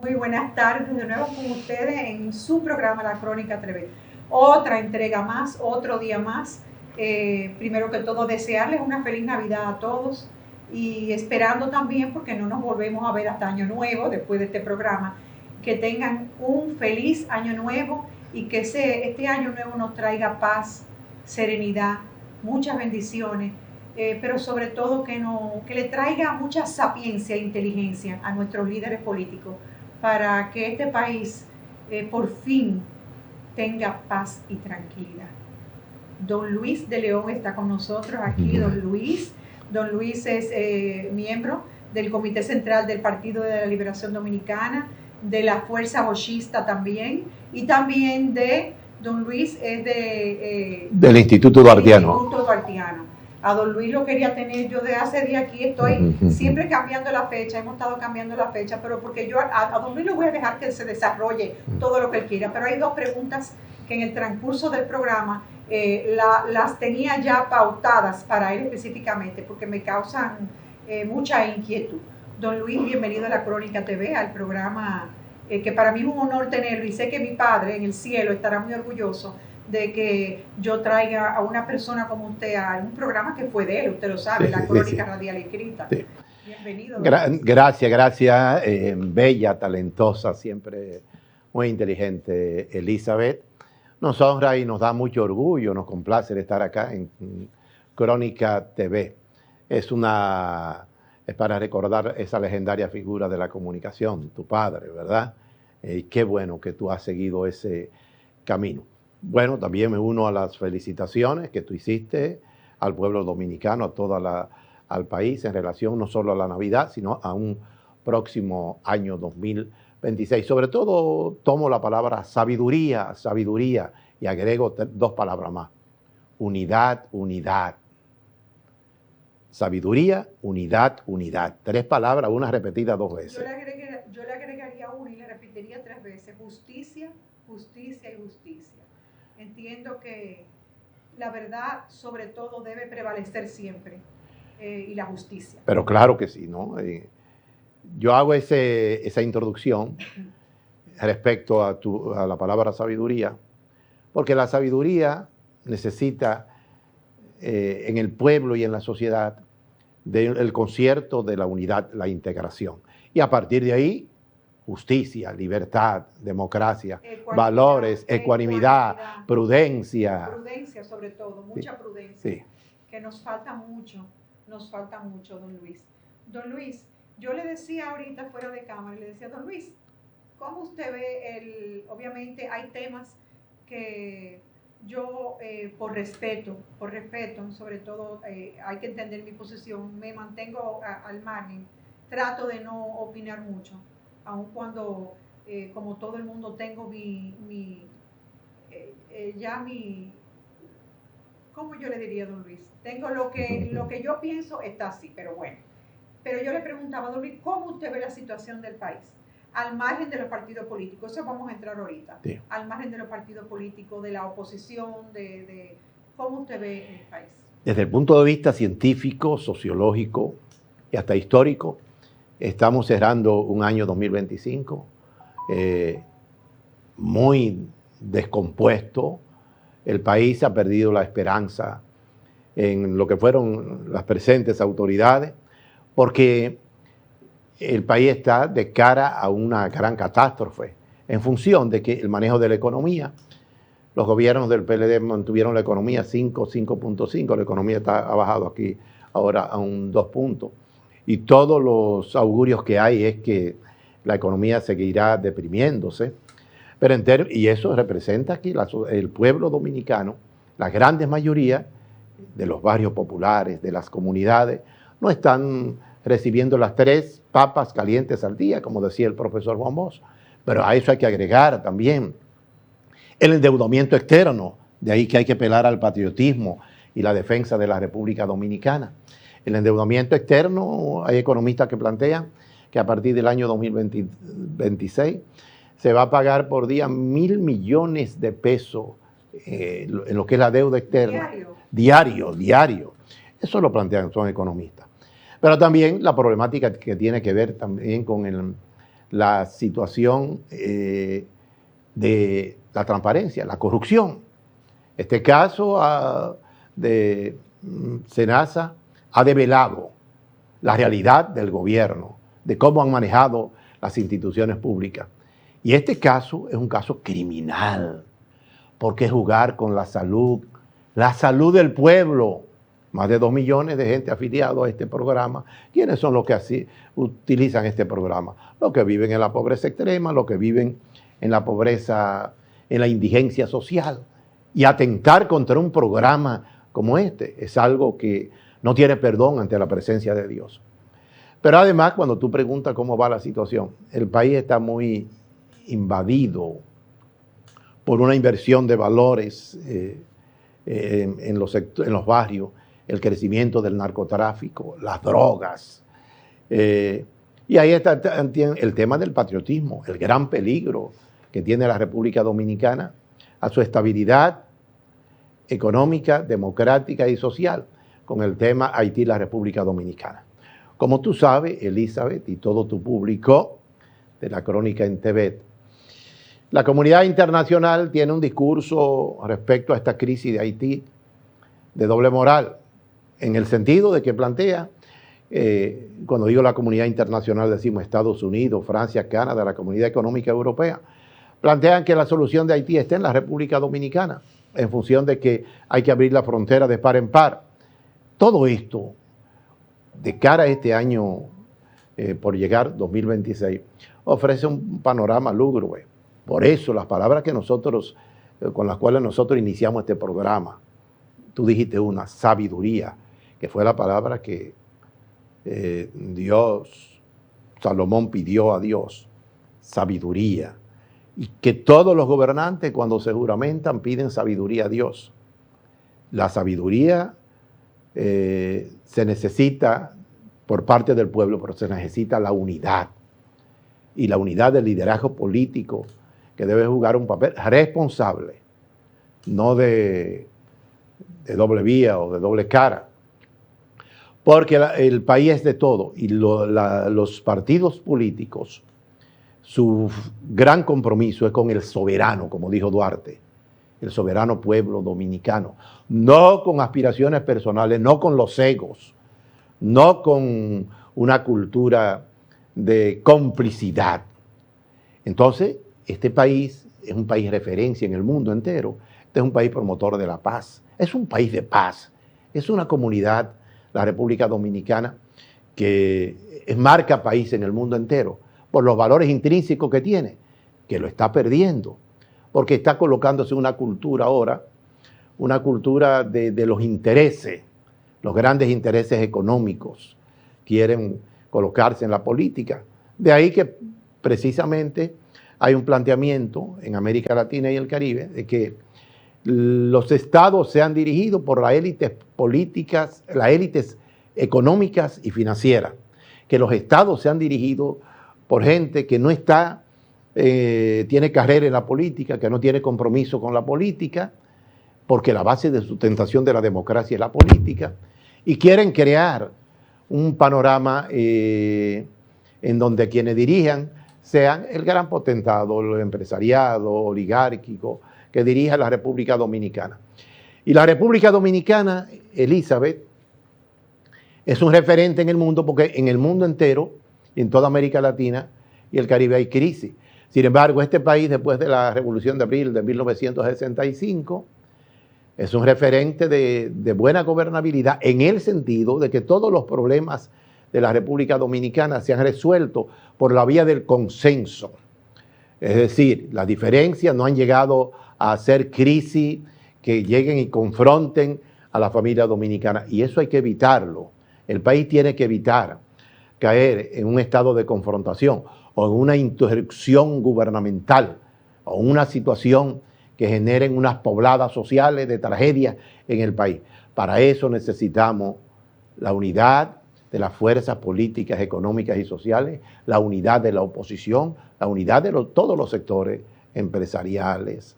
Muy buenas tardes de nuevo con ustedes en su programa La Crónica TV. Otra entrega más, otro día más. Primero que todo, desearles una feliz Navidad a todos y esperando también, porque no nos volvemos a ver hasta Año Nuevo después de este programa, que tengan un feliz Año Nuevo y que este Año Nuevo nos traiga paz, serenidad, muchas bendiciones, pero sobre todo que le traiga mucha sapiencia e inteligencia a nuestros líderes políticos para que este país por fin tenga paz y tranquilidad. Don Luis de León está con nosotros aquí. Don Luis es miembro del Comité Central del Partido de la Liberación Dominicana, de la Fuerza Bochista también, y también Don Luis es del Instituto Duartiano. Instituto Duartiano. A don Luis lo quería tener yo de hace días aquí, estoy siempre cambiando la fecha, hemos estado cambiando la fecha, pero porque yo a don Luis lo voy a dejar que se desarrolle todo lo que él quiera, pero hay dos preguntas que en el transcurso del programa las tenía ya pautadas para él específicamente, porque me causan mucha inquietud. Don Luis, bienvenido a La Crónica TV, al programa que para mí es un honor tenerlo, y sé que mi padre en el cielo estará muy orgulloso de que yo traiga a una persona como usted a un programa que fue de él, usted lo sabe, La Crónica Radial Escrita. Sí. Bienvenido. Gracias. Bella, talentosa, siempre muy inteligente Elizabeth. Nos honra y nos da mucho orgullo, nos complace estar acá en Crónica TV. Es para recordar esa legendaria figura de la comunicación, tu padre, ¿verdad? Qué bueno que tú has seguido ese camino. Bueno, también me uno a las felicitaciones que tú hiciste al pueblo dominicano, al país, en relación no solo a la Navidad, sino a un próximo año 2026. Sobre todo tomo la palabra sabiduría, y agrego dos palabras más. Unidad. Sabiduría, unidad. Tres palabras, una repetida dos veces. Yo le agregaría una y le repetiría tres veces. Justicia. Entiendo que la verdad sobre todo debe prevalecer siempre y la justicia. Pero claro que sí, ¿no? Yo hago esa introducción respecto a la palabra sabiduría, porque la sabiduría necesita en el pueblo y en la sociedad del concierto de la unidad, la integración. Y a partir de ahí, justicia, libertad, democracia, valores, ecuanimidad, prudencia. Prudencia sobre todo, mucha prudencia. Sí. Que nos falta mucho, don Luis. Don Luis, yo le decía ahorita fuera de cámara, le decía, don Luis, ¿cómo usted ve obviamente hay temas que yo por respeto, sobre todo hay que entender mi posición, me mantengo al margen, trato de no opinar mucho, aun cuando como todo el mundo tengo ¿cómo yo le diría, don Luis? Tengo lo que yo pienso está así, pero bueno. Pero yo le preguntaba, don Luis, ¿cómo usted ve la situación del país? Al margen de los partidos políticos, eso vamos a entrar ahorita, sí. Al margen de los partidos políticos, de la oposición, ¿cómo usted ve el país? Desde el punto de vista científico, sociológico y hasta histórico, estamos cerrando un año 2025 muy descompuesto. El país ha perdido la esperanza en lo que fueron las presentes autoridades, porque el país está de cara a una gran catástrofe en función de que el manejo de la economía, los gobiernos del PLD mantuvieron la economía 5.5, la economía ha bajado aquí ahora a un 2 puntos. Y todos los augurios que hay es que la economía seguirá deprimiéndose. Y eso representa aquí el pueblo dominicano, la grande mayoría de los barrios populares, de las comunidades, no están recibiendo las 3 papas calientes al día, como decía el profesor Juan Bosch. Pero a eso hay que agregar también el endeudamiento externo, de ahí que hay que apelar al patriotismo y la defensa de la República Dominicana. El endeudamiento externo, hay economistas que plantean que a partir del año 2026 se va a pagar por día 1.000 millones de pesos en lo que es la deuda externa. Diario. Eso lo plantean, son economistas. Pero también la problemática que tiene que ver también con la situación de la transparencia, la corrupción. Este caso de SENASA ha develado la realidad del gobierno, de cómo han manejado las instituciones públicas. Y este caso es un caso criminal, porque es jugar con la salud del pueblo. Más de 2 millones de gente afiliados a este programa. ¿Quiénes son los que así utilizan este programa? Los que viven en la pobreza extrema, los que viven en la pobreza, en la indigencia social. Y atentar contra un programa como este es algo que no tiene perdón ante la presencia de Dios. Pero además, cuando tú preguntas cómo va la situación, el país está muy invadido por una inversión de valores en los barrios, el crecimiento del narcotráfico, las drogas. Y ahí está el tema del patriotismo, el gran peligro que tiene la República Dominicana a su estabilidad económica, democrática y social, con el tema Haití, la República Dominicana. Como tú sabes, Elizabeth, y todo tu público de la Crónica en TV, la comunidad internacional tiene un discurso respecto a esta crisis de Haití de doble moral, en el sentido de que plantea, cuando digo la comunidad internacional decimos Estados Unidos, Francia, Canadá, la Comunidad Económica Europea, plantean que la solución de Haití está en la República Dominicana, en función de que hay que abrir la frontera de par en par. Todo esto, de cara a este año por llegar, 2026, ofrece un panorama lúgubre. Por eso las palabras que con las cuales nosotros iniciamos este programa, tú dijiste una, sabiduría, que fue la palabra que Salomón pidió a Dios, sabiduría. Y que todos los gobernantes cuando se juramentan piden sabiduría a Dios. La sabiduría se necesita por parte del pueblo, pero se necesita la unidad. Y la unidad del liderazgo político que debe jugar un papel responsable, no de doble vía o de doble cara. Porque el país es de todo y los partidos políticos, su gran compromiso es con el soberano, como dijo Duarte, el soberano pueblo dominicano, no con aspiraciones personales, no con los egos, no con una cultura de complicidad. Entonces, este país es un país referencia en el mundo entero, este es un país promotor de la paz, es un país de paz, es una comunidad, la República Dominicana, que es marca país en el mundo entero, por los valores intrínsecos que tiene, que lo está perdiendo, porque está colocándose una cultura ahora, una cultura de los intereses, los grandes intereses económicos, quieren colocarse en la política. De ahí que precisamente hay un planteamiento en América Latina y el Caribe de que los estados sean dirigidos por las élites políticas, las élites económicas y financieras, que los estados sean dirigidos por gente que no tiene carrera en la política, que no tiene compromiso con la política, porque la base de sustentación de la democracia es la política, y quieren crear un panorama en donde quienes dirijan sean el gran potentado, el empresariado, oligárquico, que dirija la República Dominicana. Y la República Dominicana, Elizabeth, es un referente en el mundo porque en el mundo entero, en toda América Latina y el Caribe hay crisis. Sin embargo, este país, después de la Revolución de Abril de 1965, es un referente de buena gobernabilidad en el sentido de que todos los problemas de la República Dominicana se han resuelto por la vía del consenso. Es decir, las diferencias no han llegado a hacer crisis que lleguen y confronten a la familia dominicana. Y eso hay que evitarlo. El país tiene que evitar caer en un estado de confrontación o en una interrupción gubernamental o una situación que generen unas pobladas sociales de tragedia en el país. Para eso necesitamos la unidad de las fuerzas políticas, económicas y sociales, la unidad de la oposición, la unidad de todos los sectores empresariales,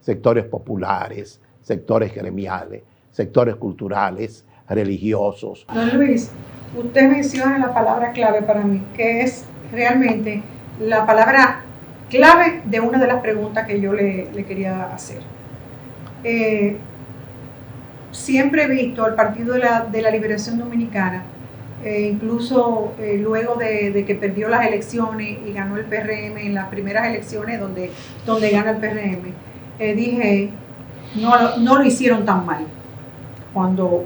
sectores populares, sectores gremiales, sectores culturales, religiosos. Don Luis, usted menciona la palabra clave para mí, que es realmente la palabra clave de una de las preguntas que yo le quería hacer. Siempre he visto al Partido de la Liberación Dominicana, incluso luego de que perdió las elecciones y ganó el PRM en las primeras elecciones donde gana el PRM, dije, no lo hicieron tan mal. Cuando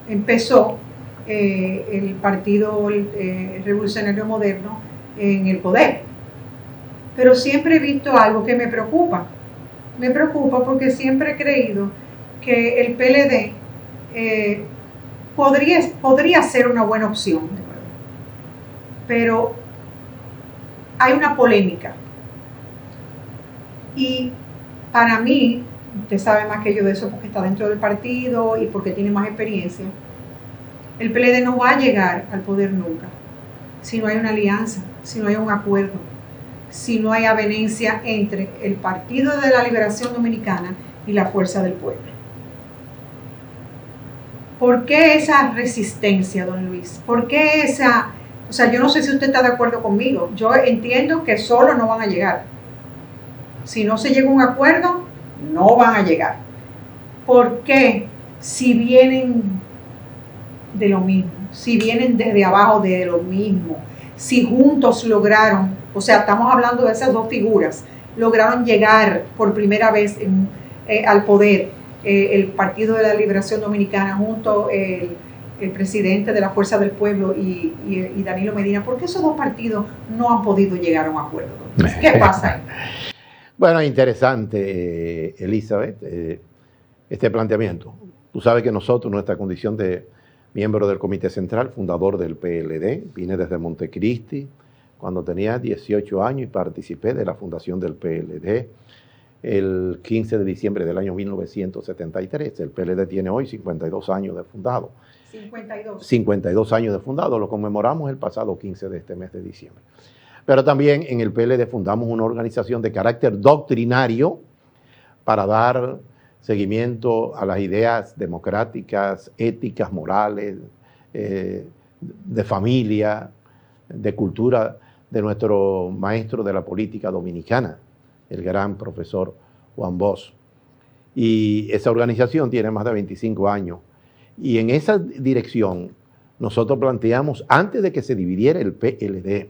empezó el Partido Revolucionario Moderno en el poder. Pero siempre he visto algo que me preocupa. Me preocupa porque siempre he creído que el PLD podría ser una buena opción, pero hay una polémica. Y para mí, usted sabe más que yo de eso porque está dentro del partido y porque tiene más experiencia, el PLD no va a llegar al poder nunca si no hay una alianza, si no hay un acuerdo, si no hay avenencia entre el Partido de la Liberación Dominicana y la Fuerza del Pueblo. ¿Por qué esa resistencia, don Luis? ¿Por qué esa...? O sea, yo no sé si usted está de acuerdo conmigo. Yo entiendo que solo no van a llegar. Si no se llega a un acuerdo, no van a llegar. ¿Por qué? Si vienen de lo mismo, si vienen desde abajo de lo mismo, si juntos lograron, o sea, estamos hablando de esas dos figuras, lograron llegar por primera vez al poder, el Partido de la Liberación Dominicana junto el presidente de la Fuerza del Pueblo y Danilo Medina. ¿Por qué esos dos partidos no han podido llegar a un acuerdo? ¿Qué pasa ahí? Bueno, interesante, Elizabeth, este planteamiento. Tú sabes que nosotros, nuestra condición de miembro del Comité Central, fundador del PLD, vine desde Montecristi cuando tenía 18 años y participé de la fundación del PLD el 15 de diciembre del año 1973. El PLD tiene hoy 52 años de fundado. 52 años de fundado, lo conmemoramos el pasado 15 de este mes de diciembre. Pero también en el PLD fundamos una organización de carácter doctrinario para dar seguimiento a las ideas democráticas, éticas, morales, de familia, de cultura de nuestro maestro de la política dominicana, el gran profesor Juan Bosch. Y esa organización tiene más de 25 años. Y en esa dirección nosotros planteamos, antes de que se dividiera el PLD,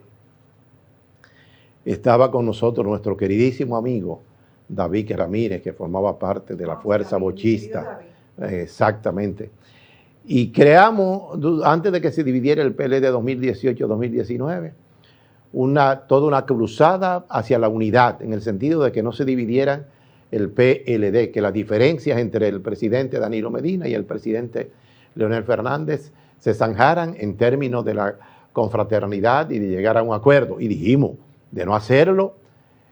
estaba con nosotros nuestro queridísimo amigo David Ramírez, que formaba parte de la Fuerza Bochista. Exactamente. Y creamos, antes de que se dividiera el PLD 2018-2019, toda una cruzada hacia la unidad, en el sentido de que no se dividieran el PLD, que las diferencias entre el presidente Danilo Medina y el presidente Leonel Fernández se zanjaran en términos de la confraternidad y de llegar a un acuerdo. Y dijimos, de no hacerlo,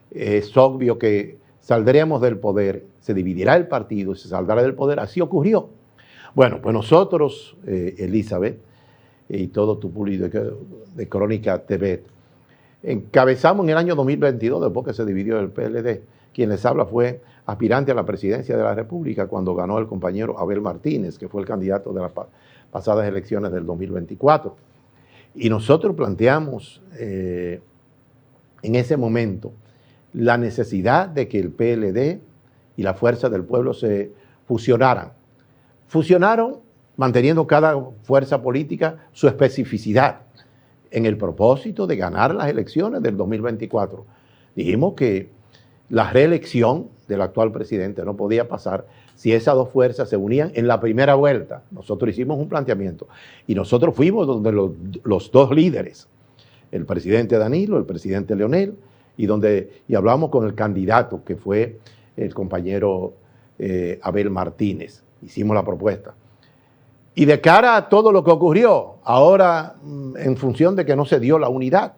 es obvio que saldremos del poder, se dividirá el partido, se saldrá del poder. Así ocurrió. Bueno, pues nosotros, Elizabeth, y todo tu público de Crónica TV, encabezamos en el año 2022, después que se dividió el PLD. Quien les habla fue aspirante a la presidencia de la República cuando ganó el compañero Abel Martínez, que fue el candidato de las pasadas elecciones del 2024. Y nosotros planteamos en ese momento la necesidad de que el PLD y la Fuerza del Pueblo se fusionaran. Fusionaron manteniendo cada fuerza política su especificidad en el propósito de ganar las elecciones del 2024. Dijimos que la reelección del actual presidente no podía pasar si esas dos fuerzas se unían en la primera vuelta. Nosotros hicimos un planteamiento y nosotros fuimos donde los dos líderes, el presidente Danilo, el presidente Leonel, y hablamos con el candidato que fue el compañero Abel Martínez. Hicimos la propuesta. Y de cara a todo lo que ocurrió, ahora en función de que no se dio la unidad,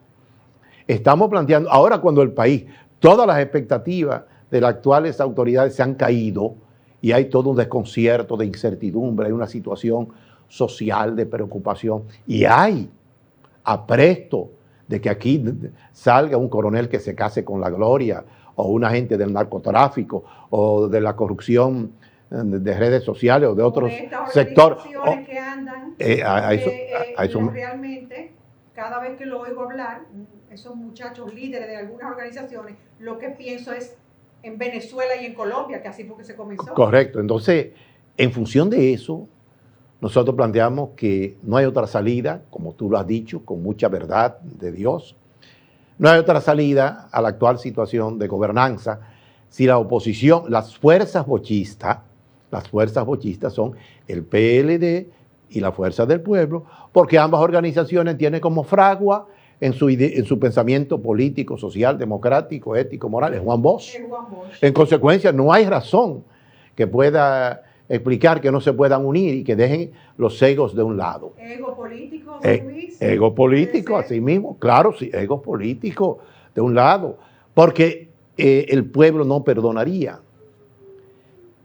estamos planteando, ahora cuando el país, todas las expectativas de las actuales autoridades se han caído y hay todo un desconcierto de incertidumbre, hay una situación social de preocupación y hay apresto de que aquí salga un coronel que se case con la gloria o un agente del narcotráfico o de la corrupción de redes sociales o de otros sectores que andan a eso, realmente cada vez que lo oigo hablar, esos muchachos líderes de algunas organizaciones, lo que pienso es en Venezuela y en Colombia, que así fue que se comenzó. Correcto. Entonces, en función de eso, nosotros planteamos que no hay otra salida, como tú lo has dicho, con mucha verdad de Dios. No hay otra salida a la actual situación de gobernanza si la oposición, las fuerzas bochistas son el PLD y la Fuerza del Pueblo, porque ambas organizaciones tienen como fragua en su pensamiento político, social, democrático, ético, moral, es Juan Bosch. En consecuencia, no hay razón que pueda explicar que no se puedan unir y que dejen los egos de un lado. ¿Ego político, Luis? Ego político, así mismo, claro, sí, ego político de un lado, porque el pueblo no perdonaría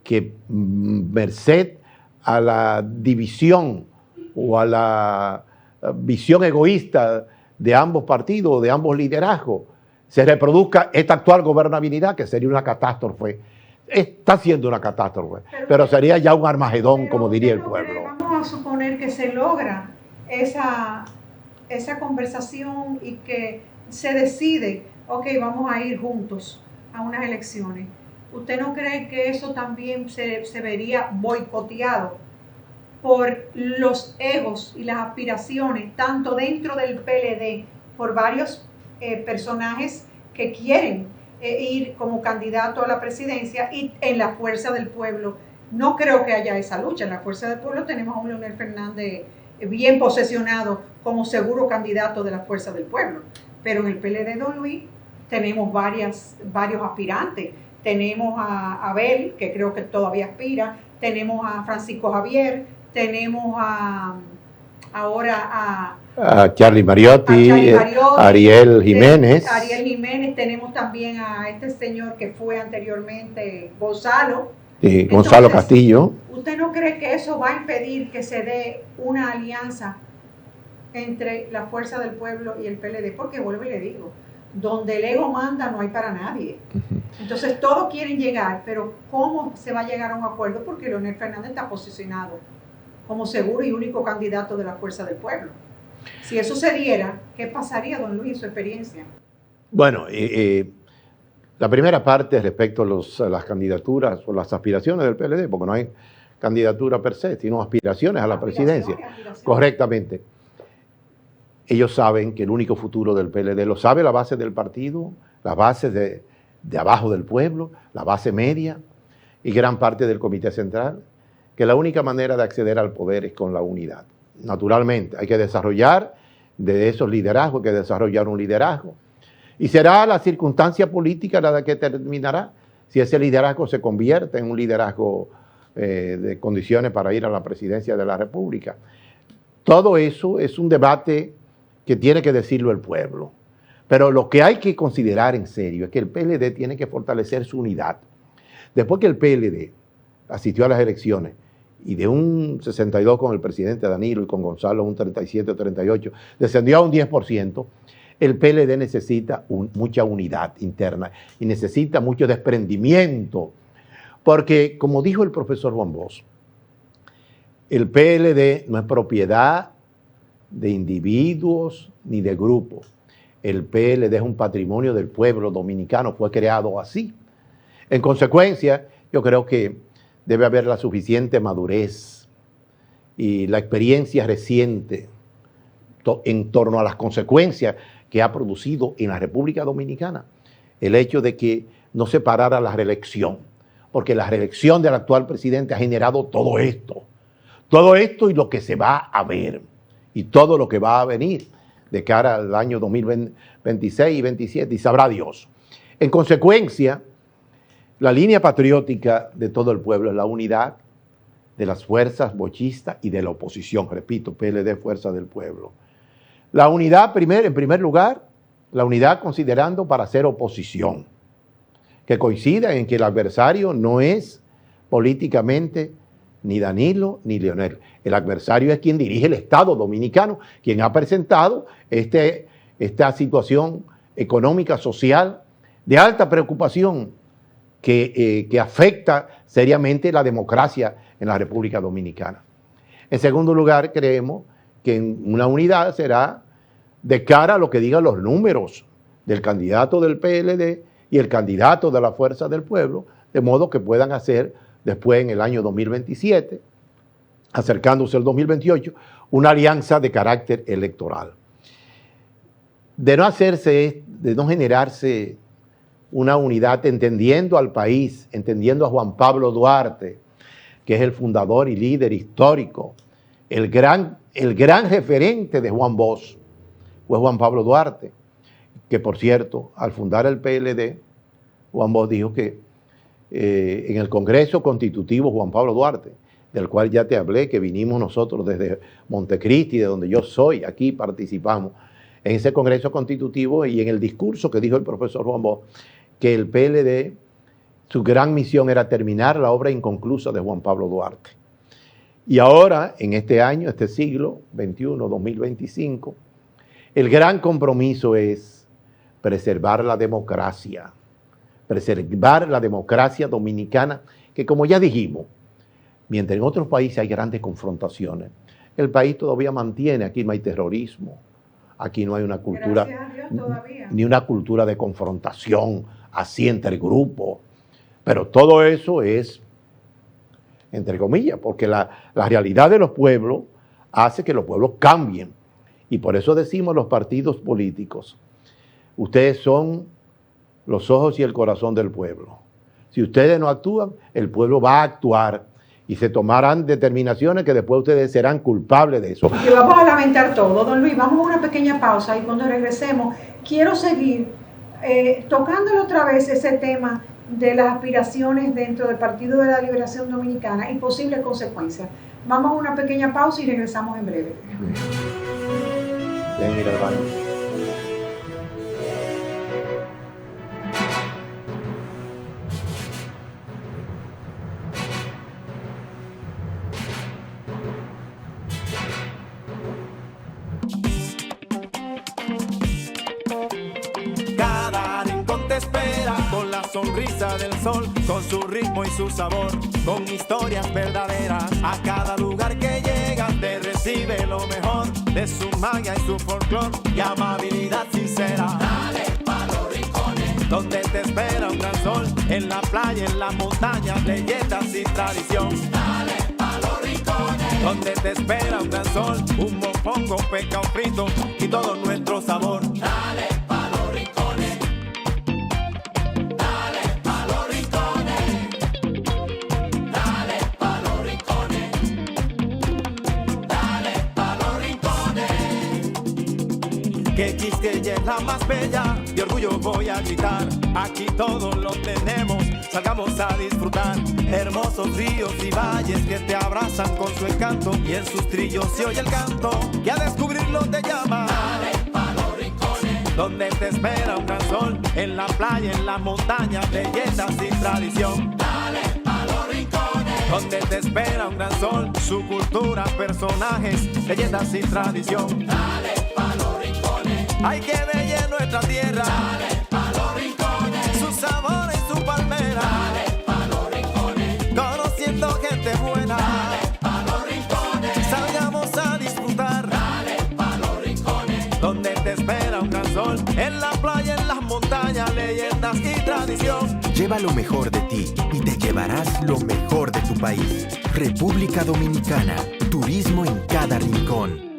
que merced a la división o a la visión egoísta de ambos partidos, de ambos liderazgos, se reproduzca esta actual gobernabilidad, que sería una catástrofe. Está siendo una catástrofe, pero sería ya un Armagedón, como diría el pueblo. Vamos a suponer que se logra esa conversación y que se decide, ok, vamos a ir juntos a unas elecciones. ¿Usted no cree que eso también se vería boicoteado por los egos y las aspiraciones, tanto dentro del PLD, por varios personajes que quieren ir como candidato a la presidencia, y en la Fuerza del Pueblo? No creo que haya esa lucha. En la Fuerza del Pueblo tenemos a un Leonel Fernández bien posesionado como seguro candidato de la Fuerza del Pueblo. Pero en el PLD, don Luis, tenemos varios aspirantes. Tenemos a Abel, que creo que todavía aspira, tenemos a Francisco Javier, tenemos ahora a Charlie Mariotti, Ariel Jiménez. Tenemos también a este señor que fue anteriormente Gonzalo. Sí, Gonzalo Castillo. ¿Usted no cree que eso va a impedir que se dé una alianza entre la Fuerza del Pueblo y el PLD? Porque vuelvo y le digo, donde el ego manda no hay para nadie. Entonces todos quieren llegar, pero ¿cómo se va a llegar a un acuerdo? Porque Leonel Fernández está posicionado como seguro y único candidato de la Fuerza del Pueblo. Si eso se diera, ¿qué pasaría, don Luis, en su experiencia? Bueno, la primera parte respecto a las candidaturas o las aspiraciones del PLD, porque no hay candidatura per se, sino aspiraciones a la presidencia. Correctamente. Ellos saben que el único futuro del PLD lo sabe la base del partido, las bases de abajo del pueblo, la base media y gran parte del Comité Central, que la única manera de acceder al poder es con la unidad. Naturalmente, hay que desarrollar de esos liderazgos, hay que desarrollar un liderazgo. Y será la circunstancia política la que determinará si ese liderazgo se convierte en un liderazgo de condiciones para ir a la presidencia de la República. Todo eso es un debate que tiene que decirlo el pueblo. Pero lo que hay que considerar en serio es que el PLD tiene que fortalecer su unidad. Después que el PLD asistió a las elecciones y de un 62 con el presidente Danilo y con Gonzalo un 37 o 38, descendió a un 10%, el PLD necesita mucha unidad interna y necesita mucho desprendimiento. Porque, como dijo el profesor Juan Bosch, el PLD no es propiedad de individuos ni de grupos. El PLD es un patrimonio del pueblo dominicano, fue creado así. En consecuencia, yo creo que debe haber la suficiente madurez y la experiencia reciente en torno a las consecuencias que ha producido en la República Dominicana el hecho de que no se parara la reelección, porque la reelección del actual presidente ha generado todo esto y lo que se va a ver y todo lo que va a venir de cara al año 2026 y 2027, y sabrá Dios. En consecuencia, la línea patriótica de todo el pueblo es la unidad de las fuerzas bochistas y de la oposición. Repito, PLD, Fuerza del Pueblo. La unidad, en primer lugar, la unidad considerando para ser oposición, que coincida en que el adversario no es políticamente ni Danilo ni Leonel. El adversario es quien dirige el Estado dominicano, quien ha presentado esta situación económica, social, de alta preocupación que afecta seriamente la democracia en la República Dominicana. En segundo lugar, creemos que en una unidad será de cara a lo que digan los números del candidato del PLD y el candidato de la Fuerza del Pueblo, de modo que puedan hacer después en el año 2027, acercándose al 2028, una alianza de carácter electoral. De no generarse una unidad, entendiendo al país, entendiendo a Juan Pablo Duarte, que es el fundador y líder histórico, el gran referente de Juan Bosch, fue Juan Pablo Duarte, que por cierto, al fundar el PLD, Juan Bosch dijo que en el Congreso Constitutivo Juan Pablo Duarte, del cual ya te hablé, que vinimos nosotros desde Montecristi, de donde yo soy, aquí participamos, en ese Congreso Constitutivo y en el discurso que dijo el profesor Juan Bosch, que el PLD, su gran misión era terminar la obra inconclusa de Juan Pablo Duarte. Y ahora, en este año, este siglo XXI, 2025, el gran compromiso es preservar la democracia dominicana, que como ya dijimos, mientras en otros países hay grandes confrontaciones, el país todavía mantiene, aquí no hay terrorismo, aquí no hay una cultura, ni una cultura de confrontación así entre grupos, pero todo eso es, entre comillas, porque la realidad de los pueblos hace que los pueblos cambien, y por eso decimos los partidos políticos, ustedes son los ojos y el corazón del pueblo. Si ustedes no actúan, el pueblo va a actuar y se tomarán determinaciones que después ustedes serán culpables de eso. Y vamos a lamentar todo. Don Luis, vamos a una pequeña pausa y cuando regresemos quiero seguir tocándole otra vez ese tema de las aspiraciones dentro del Partido de la Liberación Dominicana y posibles consecuencias. Vamos a una pequeña pausa y regresamos en breve. Ven, mira el baño. Sonrisa del sol, con su ritmo y su sabor, con historias verdaderas. A cada lugar que llega te recibe lo mejor de su magia y su folclor y amabilidad sincera. Dale pa' los rincones, donde te espera un gran sol, en la playa, en la montaña, leyendas y tradición. Dale pa' los rincones, donde te espera un gran sol, un mofongo, pescado frito y todo nuestro sabor. Dale pa' los rincones. Que Quisqueya es la más bella, de orgullo voy a gritar. Aquí todos lo tenemos, salgamos a disfrutar. Hermosos ríos y valles que te abrazan con su encanto, y en sus trillos se oye el canto, y a descubrirlo te llama. Dale pa' los rincones, donde te espera un gran sol, en la playa, en la montaña, leyendas y tradición. Dale pa' los rincones, donde te espera un gran sol, su cultura, personajes, leyendas y tradición. Dale pa' los rincones. Ay, qué bella es nuestra tierra. Dale pa' los rincones. Su sabor y su palmera. Dale pa' los rincones. Conociendo gente buena. Dale pa' los rincones. Salgamos a disfrutar. Dale pa' los rincones. Donde te espera un gran sol. En la playa, en las montañas, leyendas y tradición. Lleva lo mejor de ti y te llevarás lo mejor de tu país. República Dominicana. Turismo en cada rincón.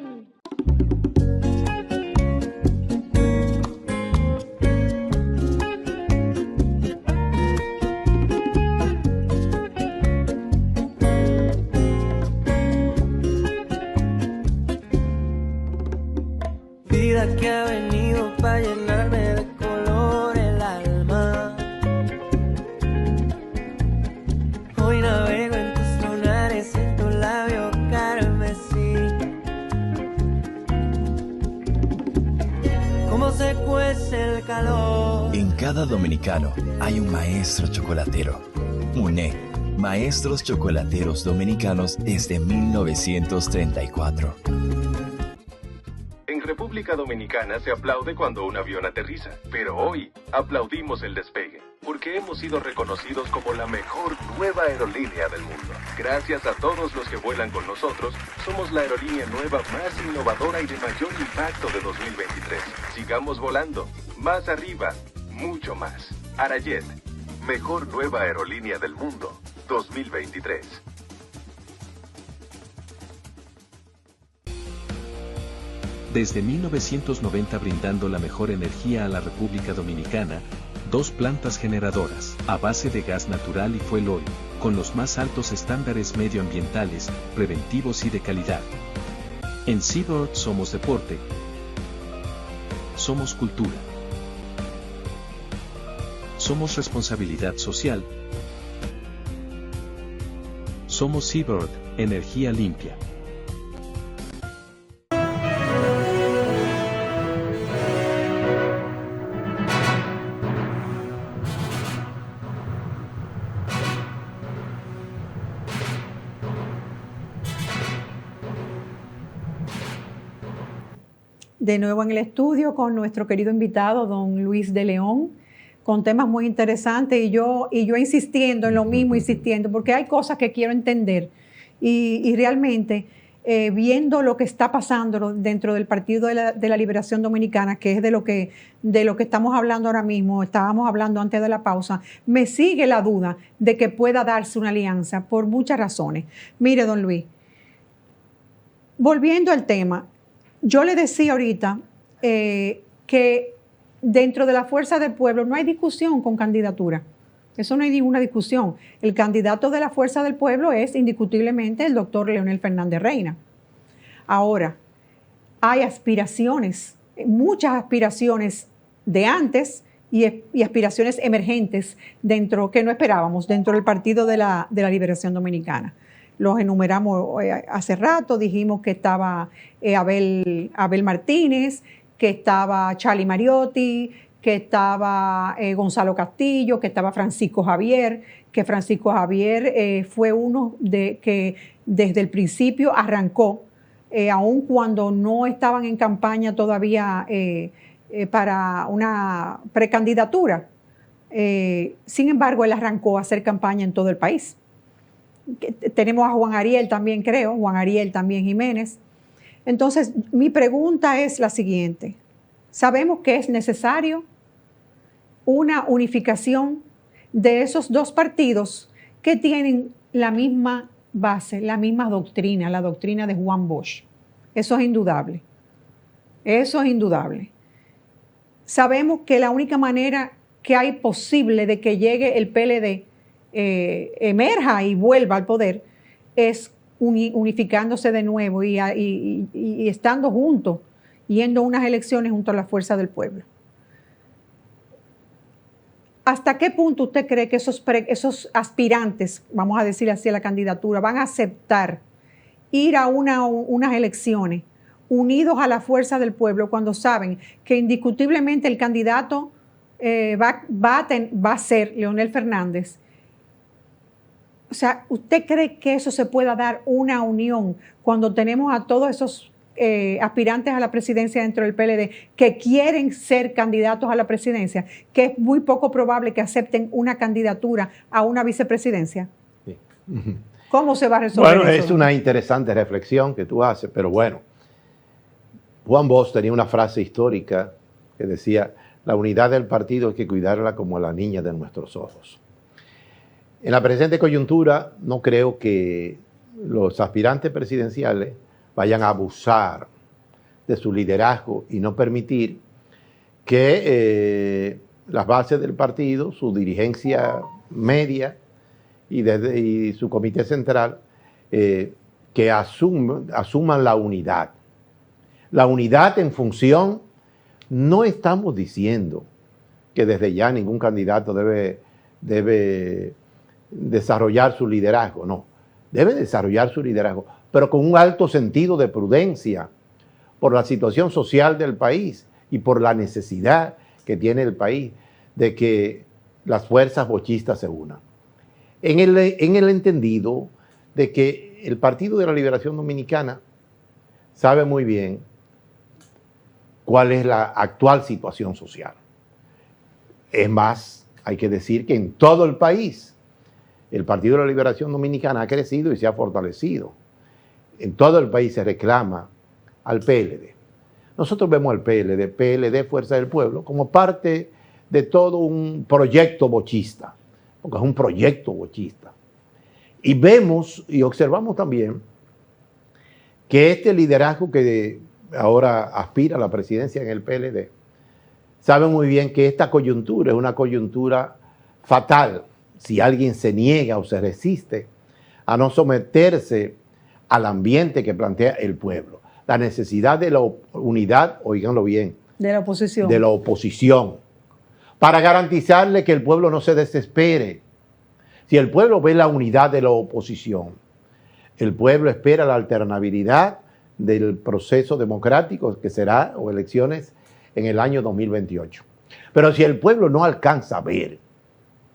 Que ha venido para llenarme de color el alma. Hoy navego en tus lunares, en tu labio carmesí. Cómo se cuece el calor. En cada dominicano hay un maestro chocolatero. MUNEC, Maestros Chocolateros Dominicanos desde 1934. República Dominicana se aplaude cuando un avión aterriza, pero hoy aplaudimos el despegue, porque hemos sido reconocidos como la mejor nueva aerolínea del mundo. Gracias a todos los que vuelan con nosotros, somos la aerolínea nueva más innovadora y de mayor impacto de 2023. Sigamos volando, más arriba, mucho más. Arayet, mejor nueva aerolínea del mundo, 2023. Desde 1990 brindando la mejor energía a la República Dominicana, 2 plantas generadoras, a base de gas natural y fuel oil, con los más altos estándares medioambientales, preventivos y de calidad. En Seabird somos deporte, somos cultura, somos responsabilidad social, somos Seabird, energía limpia. De nuevo en el estudio con nuestro querido invitado, don Luis de León, con temas muy interesantes y yo insistiendo en lo mismo, insistiendo, porque hay cosas que quiero entender y realmente viendo lo que está pasando dentro del Partido de la Liberación Dominicana, que es de lo que estamos hablando ahora mismo, estábamos hablando antes de la pausa, me sigue la duda de que pueda darse una alianza por muchas razones. Mire, don Luis, volviendo al tema, yo le decía ahorita que dentro de la Fuerza del Pueblo no hay discusión con candidatura. Eso no hay ninguna discusión. El candidato de la Fuerza del Pueblo es indiscutiblemente el doctor Leonel Fernández Reina. Ahora, hay aspiraciones, muchas aspiraciones de antes y aspiraciones emergentes que no esperábamos dentro del Partido de la Liberación Dominicana. Los enumeramos hace rato, dijimos que estaba Abel Martínez, que estaba Charlie Mariotti, que estaba Gonzalo Castillo, que estaba Francisco Javier, que Francisco Javier fue uno que desde el principio arrancó, aun cuando no estaban en campaña todavía para una precandidatura. Sin embargo, él arrancó a hacer campaña en todo el país. Tenemos a Juan Ariel también, creo, Juan Ariel también Jiménez. Entonces, mi pregunta es la siguiente. Sabemos que es necesario una unificación de esos dos partidos que tienen la misma base, la misma doctrina, la doctrina de Juan Bosch. Eso es indudable. Eso es indudable. Sabemos que la única manera que hay posible de que llegue el PLD emerja y vuelva al poder es unificándose de nuevo y estando juntos, yendo a unas elecciones junto a la Fuerza del Pueblo. ¿Hasta qué punto usted cree que esos aspirantes, vamos a decir así, a la candidatura, van a aceptar ir a unas elecciones unidos a la Fuerza del Pueblo cuando saben que indiscutiblemente el candidato va a ser Leonel Fernández? O sea, ¿usted cree que eso se pueda dar una unión cuando tenemos a todos esos aspirantes a la presidencia dentro del PLD que quieren ser candidatos a la presidencia, que es muy poco probable que acepten una candidatura a una vicepresidencia? Sí. ¿Cómo se va a resolver eso? Es una interesante reflexión que tú haces, pero bueno, Juan Bosch tenía una frase histórica que decía, la unidad del partido hay que cuidarla como a la niña de nuestros ojos. En la presente coyuntura, no creo que los aspirantes presidenciales vayan a abusar de su liderazgo y no permitir que las bases del partido, su dirigencia media y su comité central, que asuman la unidad. La unidad en función, no estamos diciendo que desde ya ningún candidato debe desarrollar su liderazgo, no. Debe desarrollar su liderazgo, pero con un alto sentido de prudencia por la situación social del país y por la necesidad que tiene el país de que las fuerzas bochistas se unan. En el entendido de que el Partido de la Liberación Dominicana sabe muy bien cuál es la actual situación social. Es más, hay que decir que en todo el país el Partido de la Liberación Dominicana ha crecido y se ha fortalecido. En todo el país se reclama al PLD. Nosotros vemos al PLD, Fuerza del Pueblo, como parte de todo un proyecto bochista, porque es un proyecto bochista. Y vemos y observamos también que este liderazgo que ahora aspira a la presidencia en el PLD, sabe muy bien que esta coyuntura es una coyuntura fatal si alguien se niega o se resiste a no someterse al ambiente que plantea el pueblo. La necesidad de la unidad, oíganlo bien, de la oposición. De la oposición, para garantizarle que el pueblo no se desespere. Si el pueblo ve la unidad de la oposición, el pueblo espera la alternabilidad del proceso democrático que será, o elecciones en el año 2028. Pero si el pueblo no alcanza a ver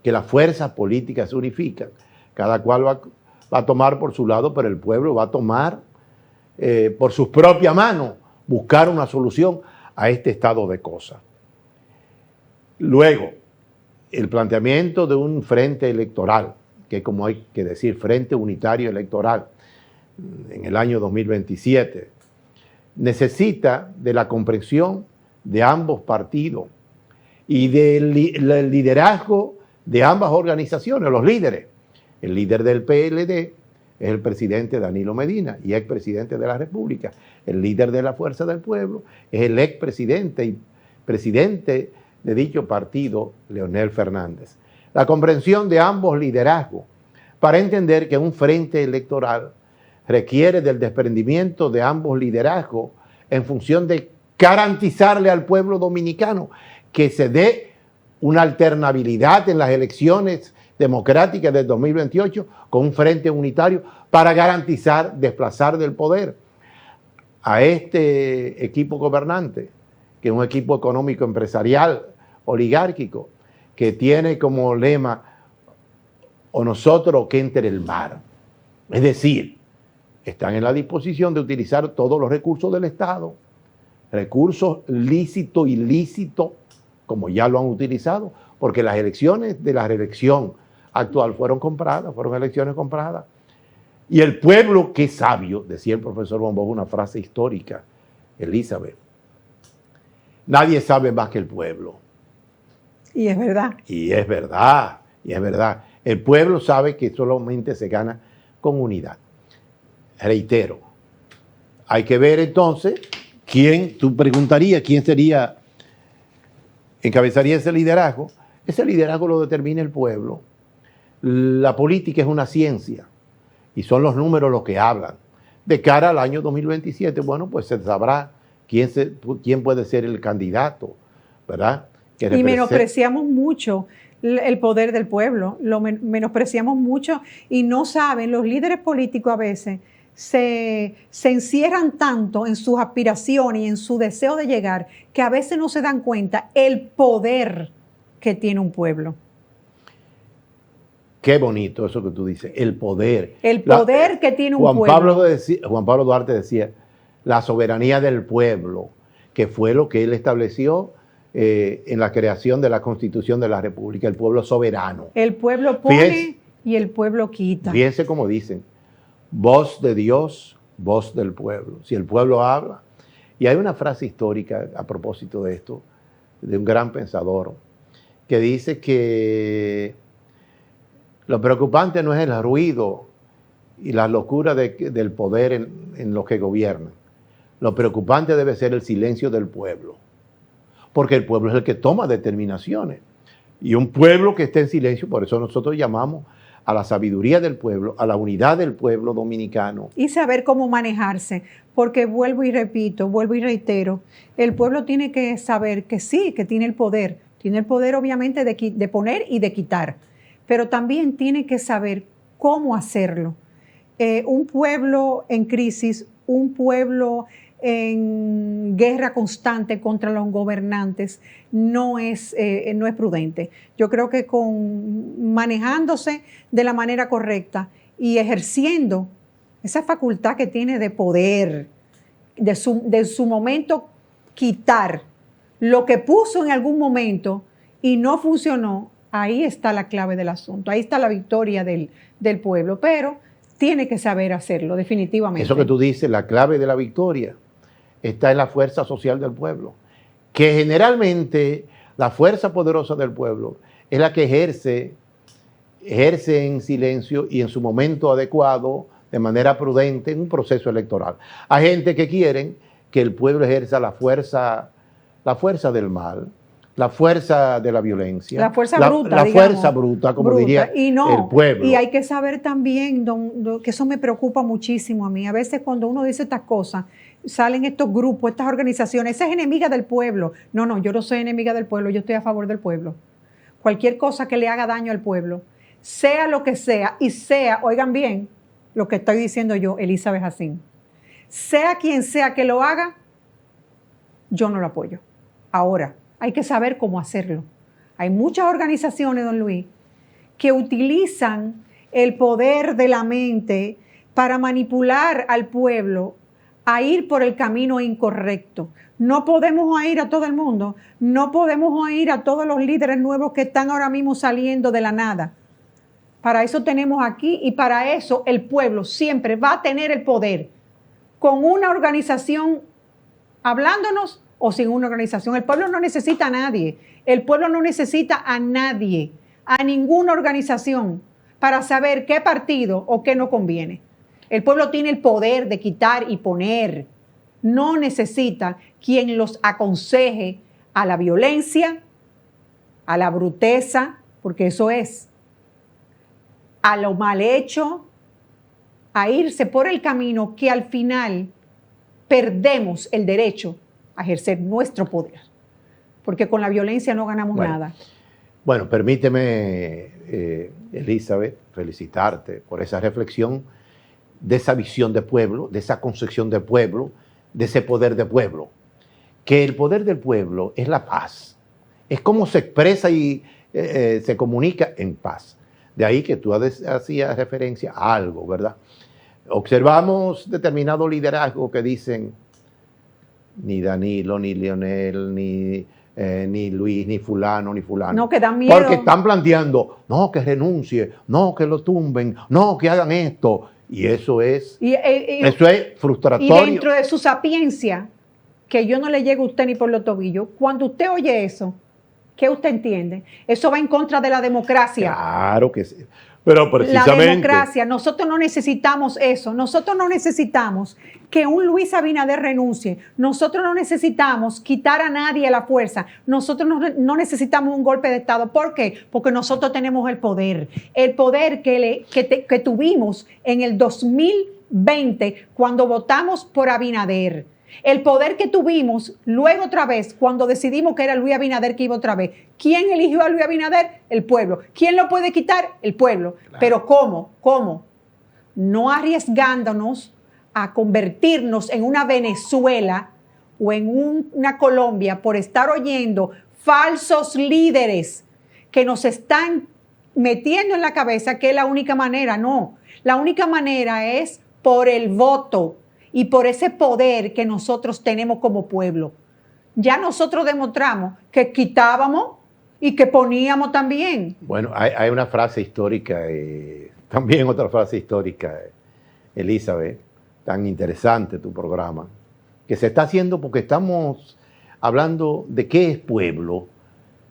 que las fuerzas políticas se unifican, cada cual va a tomar por su lado, pero el pueblo va a tomar por sus propias manos, buscar una solución a este estado de cosas. Luego, el planteamiento de un frente electoral, que como hay que decir, Frente Unitario Electoral, en el año 2027, necesita de la comprensión de ambos partidos y del liderazgo de ambas organizaciones, los líderes. El líder del PLD es el presidente Danilo Medina y expresidente de la República. El líder de la Fuerza del Pueblo es el expresidente y presidente de dicho partido, Leonel Fernández. La comprensión de ambos liderazgos para entender que un frente electoral requiere del desprendimiento de ambos liderazgos en función de garantizarle al pueblo dominicano que se dé una alternabilidad en las elecciones democráticas del 2028 con un frente unitario para garantizar desplazar del poder a este equipo gobernante, que es un equipo económico empresarial oligárquico, que tiene como lema o nosotros que entre el mar. Es decir, están en la disposición de utilizar todos los recursos del Estado, recursos lícitos, ilícitos, como ya lo han utilizado, porque las elecciones de la reelección actual fueron elecciones compradas. Y el pueblo, que es sabio, decía el profesor Bombó, una frase histórica, Elizabeth, nadie sabe más que el pueblo. Y es verdad. Y es verdad, y es verdad. El pueblo sabe que solamente se gana con unidad. Reitero, hay que ver entonces tú preguntarías quién encabezaría ese liderazgo. Ese liderazgo lo determina el pueblo. La política es una ciencia y son los números los que hablan. De cara al año 2027, bueno, pues se sabrá quién puede ser el candidato, ¿verdad? Y menospreciamos mucho el poder del pueblo, lo menospreciamos mucho y no saben, los líderes políticos a veces se encierran tanto en sus aspiraciones y en su deseo de llegar que a veces no se dan cuenta el poder que tiene un pueblo. Qué bonito eso que tú dices, el poder. El poder que tiene un pueblo. Juan Pablo Duarte decía, la soberanía del pueblo, que fue lo que él estableció en la creación de la Constitución de la República, el pueblo soberano. El pueblo pone y el pueblo quita. Fíjense cómo dicen, voz de Dios, voz del pueblo. Si el pueblo habla. Y hay una frase histórica a propósito de esto, de un gran pensador, que dice que lo preocupante no es el ruido y la locura del poder en los que gobiernan. Lo preocupante debe ser el silencio del pueblo, porque el pueblo es el que toma determinaciones. Y un pueblo que esté en silencio, por eso nosotros llamamos a la sabiduría del pueblo, a la unidad del pueblo dominicano. Y saber cómo manejarse, porque vuelvo y repito, vuelvo y reitero, el pueblo tiene que saber que sí, que tiene el poder obviamente de poner y de quitar, pero también tiene que saber cómo hacerlo. Un pueblo en crisis, un pueblo en guerra constante contra los gobernantes no es prudente. Yo creo que manejándose de la manera correcta y ejerciendo esa facultad que tiene de poder, de su momento quitar lo que puso en algún momento y no funcionó, ahí está la clave del asunto, ahí está la victoria del pueblo, pero tiene que saber hacerlo, definitivamente. Eso que tú dices, la clave de la victoria está en la fuerza social del pueblo, que generalmente la fuerza poderosa del pueblo es la que ejerce en silencio y en su momento adecuado, de manera prudente, en un proceso electoral. Hay gente que quieren que el pueblo ejerza la fuerza del mal, la fuerza de la violencia, la fuerza bruta, la digamos, fuerza bruta, como diría y no, el pueblo. Y hay que saber también, que eso me preocupa muchísimo a mí. A veces cuando uno dice estas cosas, salen estos grupos, estas organizaciones, esa es enemiga del pueblo. No, yo no soy enemiga del pueblo, yo estoy a favor del pueblo. Cualquier cosa que le haga daño al pueblo, sea lo que sea, y sea, oigan bien, lo que estoy diciendo yo, Elizabeth Jacín, sea quien sea que lo haga, yo no lo apoyo. Ahora, hay que saber cómo hacerlo. Hay muchas organizaciones, don Luis, que utilizan el poder de la mente para manipular al pueblo a ir por el camino incorrecto. No podemos oír a todo el mundo, no podemos oír a todos los líderes nuevos que están ahora mismo saliendo de la nada. Para eso tenemos aquí y para eso el pueblo siempre va a tener el poder con una organización hablándonos o sin una organización. El pueblo no necesita a nadie. El pueblo no necesita a nadie, a ninguna organización para saber qué partido o qué no conviene. El pueblo tiene el poder de quitar y poner. No necesita quien los aconseje a la violencia, a la bruteza, porque eso es, a lo mal hecho, a irse por el camino que al final perdemos el derecho a ejercer nuestro poder, porque con la violencia no ganamos nada. Bueno, permíteme, Elizabeth, felicitarte por esa reflexión, de esa visión de pueblo, de esa concepción de pueblo, de ese poder de pueblo. Que el poder del pueblo es la paz, es cómo se expresa y se comunica en paz. De ahí que tú hacías referencia a algo, ¿verdad? Observamos determinado liderazgo que dicen ni Danilo, ni Leonel, ni Luis, ni fulano, ni fulano. No, que dan miedo. Porque están planteando, no, que renuncie, no, que lo tumben, no, que hagan esto. Y eso es, eso es frustratorio. Y dentro de su sapiencia, que yo no le llego a usted ni por los tobillos, cuando usted oye eso, ¿qué usted entiende? Eso va en contra de la democracia. Claro que sí. Pero precisamente... La democracia, nosotros no necesitamos eso. Nosotros no necesitamos que un Luis Abinader renuncie. Nosotros no necesitamos quitar a nadie a la fuerza. Nosotros no necesitamos un golpe de Estado. ¿Por qué? Porque nosotros tenemos el poder. El poder que tuvimos en el 2020 cuando votamos por Abinader. El poder que tuvimos luego otra vez cuando decidimos que era Luis Abinader que iba otra vez. ¿Quién eligió a Luis Abinader? El pueblo. ¿Quién lo puede quitar? El pueblo. Claro. Pero ¿cómo? ¿Cómo? No arriesgándonos a convertirnos en una Venezuela o en una Colombia por estar oyendo falsos líderes que nos están metiendo en la cabeza que es la única manera. No, la única manera es por el voto. Y por ese poder que nosotros tenemos como pueblo. Ya nosotros demostramos que quitábamos y que poníamos también. Bueno, hay una frase histórica, también otra frase histórica, Elizabeth, tan interesante tu programa, que se está haciendo porque estamos hablando de qué es pueblo